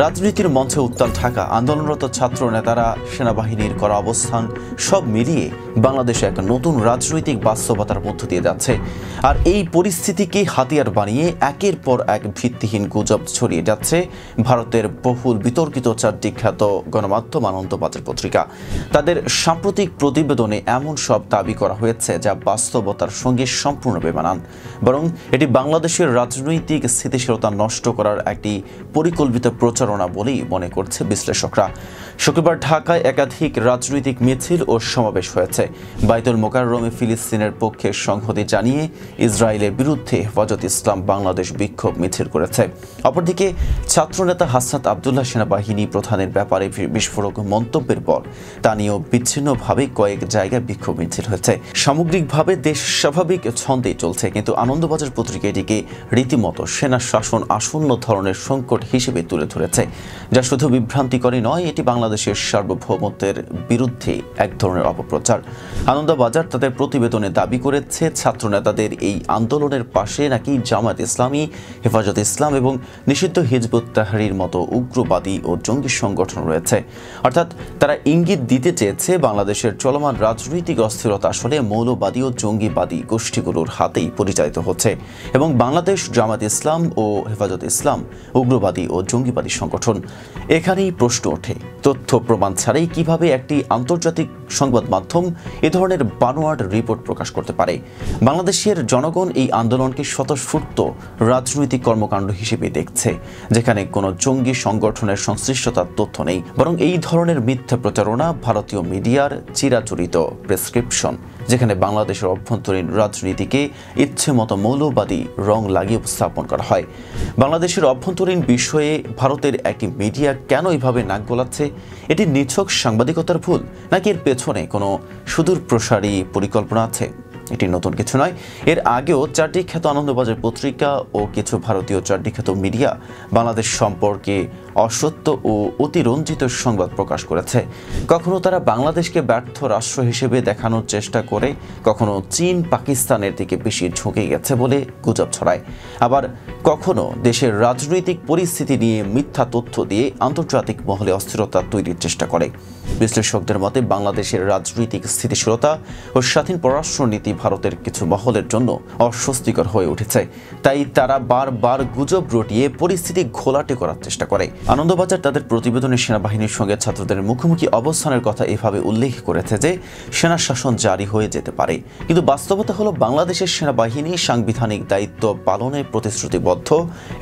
রাজনীতির মঞ্চে উত্তাল থাকা আন্দোলনরত ছাত্র নেতারা, সেনাবাহিনীর করা অবস্থান সব মিলিয়ে বাংলাদেশে এক নতুন রাজনৈতিক বাস্তবতার মধ্য দিয়ে যাচ্ছে। আর এই পরিস্থিতিকে হাতিয়ার বানিয়ে একের পর এক ভিত্তিহীন গুজব ছড়িয়ে যাচ্ছে ভারতের বহুল বিতর্কিত চারটি খ্যাত গণমাধ্যম আনন্দবাজার পত্রিকা। তাদের সাম্প্রতিক প্রতিবেদনে এমন সব দাবি করা হয়েছে যা বাস্তবতার সঙ্গে সম্পূর্ণ বেমানান, বরং এটি বাংলাদেশের রাজনৈতিক স্থিতিশীলতা নষ্ট করার একটি পরিকল্পিত প্রচারণা বলেই মনে করছে বিশ্লেষকরা। শুক্রবার ঢাকায় একাধিক রাজনৈতিক মিছিল ও সমাবেশ হয়েছে। বাইতুল মোকাররমে ফিলিস্তিনের পক্ষে সংহতি জানিয়ে ইসরায়েলের বিরুদ্ধে হেফাজত ইসলাম বাংলাদেশ বিক্ষোভ মিছিল করেছে। অপরদিকে ছাত্রনেতা হাসনাত আবদুল্লাহ সেনাবাহিনী প্রধানের ব্যাপারে বিস্ফোরক মন্তব্যের পর তা নিয়েও বিচ্ছিন্নভাবে কয়েক জায়গায় বিক্ষোভ মিছিল হয়েছে। সামগ্রিকভাবে দেশ স্বাভাবিক ছন্দেই চলছে, কিন্তু আনন্দবাজার পত্রিকা এটিকে রীতিমতো সেনা শাসন আসন্ন ধরনের সংকট হিসেবে তুলে ধরেছে, যা শুধু বিভ্রান্তিকরই নয়, এটি বাংলাদেশের সার্বভৌমত্বের বিরুদ্ধে এক ধরনের অপপ্রচার। আনন্দবাজার তাদের প্রতিবেদনে দাবি করেছে ছাত্র নেতাদের এই আন্দোলনের পাশে নাকি জামায়াত ইসলামী, হেফাজত ইসলাম এবং নিষিদ্ধ হিজবুত তাহরীর মতো উগ্রবাদী ও জঙ্গি সংগঠন রয়েছে। অর্থাৎ তারা ইঙ্গিত দিতে চেয়েছে বাংলাদেশের চলমান রাজনৈতিক অস্থিরতা আসলে মৌলবাদী ও জঙ্গিবাদী গোষ্ঠীগুলোর হাতেই পরিচালিত হচ্ছে এবং বাংলাদেশ জামায়াত ইসলাম ও হেফাজত ইসলাম উগ্রবাদী ও জঙ্গিবাদী সংগঠন। এখানেই প্রশ্ন ওঠে, তথ্য প্রমাণ ছাড়াই কিভাবে একটি আন্তর্জাতিক সংবাদ মাধ্যম এ ধরনের বানোয়াট রিপোর্ট প্রকাশ করতে পারে? বাংলাদেশের জনগণ এই আন্দোলনকে স্বতঃস্ফূর্ত রাজনৈতিক কর্মকাণ্ড হিসেবে দেখছে, যেখানে কোনো জঙ্গি সংগঠনের সংশ্লিষ্টতার তথ্য নেই, বরং এই ধরনের মিথ্যা প্রচারণা ভারতীয় মিডিয়ার চিরাচরিত প্রেসক্রিপশন, যেখানে বাংলাদেশের অভ্যন্তরীণ রাজনীতিকে ইচ্ছে মতো মৌলবাদী রং লাগিয়ে উপস্থাপন করা হয়। বাংলাদেশের অভ্যন্তরীণ বিষয়ে ভারতের একটি মিডিয়া কেন এইভাবে নাক গলাচ্ছে? এটি নিছক সাংবাদিকতার ভুল, নাকি এর পেছনে কোনো সুদূর প্রসারী পরিকল্পনা আছে? এটি নতুন কিছু নয়। এর আগেও চারটি খ্যাত আনন্দবাজার পত্রিকা ও কিছু ভারতীয় চারটি খ্যাত মিডিয়া বাংলাদেশ সম্পর্কে অসত্য ও অতিরঞ্জিত সংবাদ প্রকাশ করেছে। কখনো তারা বাংলাদেশকে ব্যর্থ রাষ্ট্র হিসেবে দেখানোর চেষ্টা করে, কখনো চীন পাকিস্তানের দিকে বেশি ঝুঁকে গেছে বলে গুজব ছড়ায়, আবার কখনো দেশের রাজনৈতিক পরিস্থিতি নিয়ে মিথ্যা তথ্য দিয়ে আন্তর্জাতিক মহলে অস্থিরতা তৈরির চেষ্টা করে। বিশ্লেষকদের মতে বাংলাদেশের রাজনৈতিক স্থিতিশীলতা ও স্বাধীন পররাষ্ট্রনীতি ভারতের কিছু মহলের জন্য অস্বস্তিকর হয়ে উঠেছে, তাই তারা বারবার গুজব রটিয়ে পরিস্থিতি ঘোলাটে করার চেষ্টা করে। আনন্দবাজার তাদের প্রতিবেদনে সেনাবাহিনীর সঙ্গে ছাত্রদের মুখোমুখি অবস্থানের কথা এভাবে উল্লেখ করেছে যে সেনা শাসন জারি হয়ে যেতে পারে, কিন্তু বাস্তবতা হলো বাংলাদেশের সেনাবাহিনী সাংবিধানিক দায়িত্ব পালনে প্রতিশ্রুতিবদ্ধ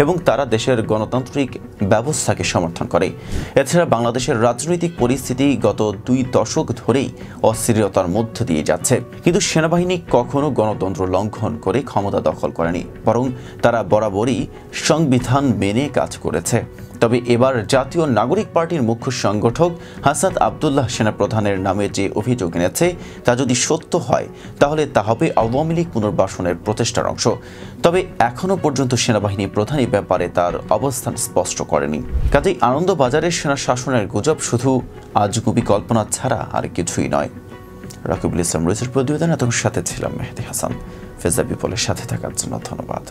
এবং তারা দেশের গণতান্ত্রিক ব্যবস্থাকে সমর্থন করে। এছাড়া বাংলাদেশের রাজনৈতিক পরিস্থিতি গত 2 দশক ধরেই অস্থিরতার মধ্য দিয়ে যাচ্ছে, কিন্তু সেনাবাহিনী কখনো গণতন্ত্র লঙ্ঘন করে ক্ষমতা দখল করেনি, বরং তারা বরাবরই সংবিধান মেনে কাজ করেছে। তবে এবার জাতীয় নাগরিক পার্টির মুখ্য সংগঠক হাসনাত আবদুল্লাহ সেনাপ্রধানের নামে যে অভিযোগ এনেছে তা যদি সত্য হয়, তাহলে তা হবে আওয়ামী লীগ পুনর্বাসনের প্রচেষ্টার অংশ। তবে এখনও পর্যন্ত সেনাবাহিনী প্রধান এই ব্যাপারে তার অবস্থান স্পষ্ট করেনি। কাজেই আনন্দবাজারের সেনা শাসনের গুজব শুধু আজগুবি কল্পনা ছাড়া আর কিছুই নয়। রাকিবুল ইসলাম রয়েছের প্রতিবেদন, এতক্ষণ সাথে ছিলাম মেহেদি হাসান। ফেজা বিপলের সাথে থাকার জন্য ধন্যবাদ।